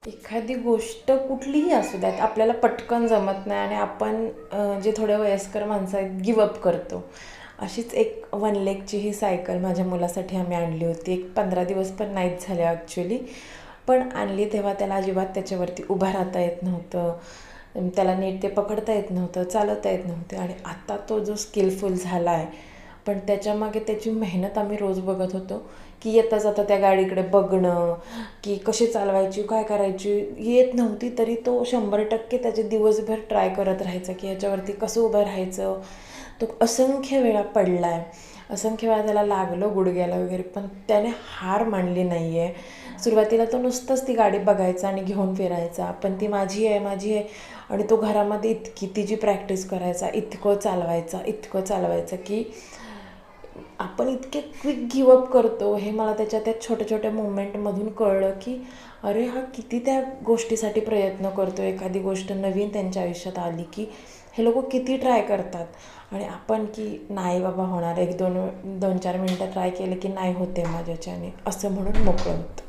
एखादी गोष्ट कुठलीही असू द्यात आपल्याला पटकन जमत नाही आणि आपण जे थोडे वयस्कर माणसं आहेत गिवअप करतो. अशीच एक वन लेगची ही सायकल माझ्या मुलासाठी आम्ही आणली होती. एक 15 दिवस पण नाहीच झाले ॲक्च्युली. पण आणली तेव्हा त्याला अजिबात त्याच्यावरती उभा राहता येत नव्हतं, त्याला नीट ते पकडता येत नव्हतं, चालवता येत नव्हते. आणि आता तो जो स्किलफुल झाला आहे, पण त्याच्यामागे त्याची मेहनत आम्ही रोज बघत होतो की येता जाता त्या गाडीकडे बघणं, की कशी चालवायची, काय करायची येत नव्हती तरी तो 100% त्याचे दिवसभर ट्राय करत राहायचा की ह्याच्यावरती कसं उभं राहायचं. तो असंख्य वेळा पडला आहे, असंख्य वेळा त्याला लागलं गुडघ्याला वगैरे, पण त्याने हार मानली नाही आहे. सुरुवातीला तो नुसतंच ती गाडी बघायचा आणि घेऊन फिरायचा, पण ती माझी आहे माझी आहे. आणि तो घरामध्ये इतकी तिची प्रॅक्टिस करायचा, इतकं चालवायचं की आपण इतके क्विक गिवअप करतो हे मला त्याच्या त्या छोट्या छोट्या मुवमेंटमधून कळलं की अरे हा किती त्या गोष्टीसाठी प्रयत्न करतो. एखादी गोष्ट नवीन त्यांच्या आयुष्यात आली की हे लोक किती ट्राय करतात. आणि आपण की नाही बाबा होणार, 1-2-4 मिनटं ट्राय केलं की नाही होते माझ्याच्याने असं म्हणून मोकळं होतं.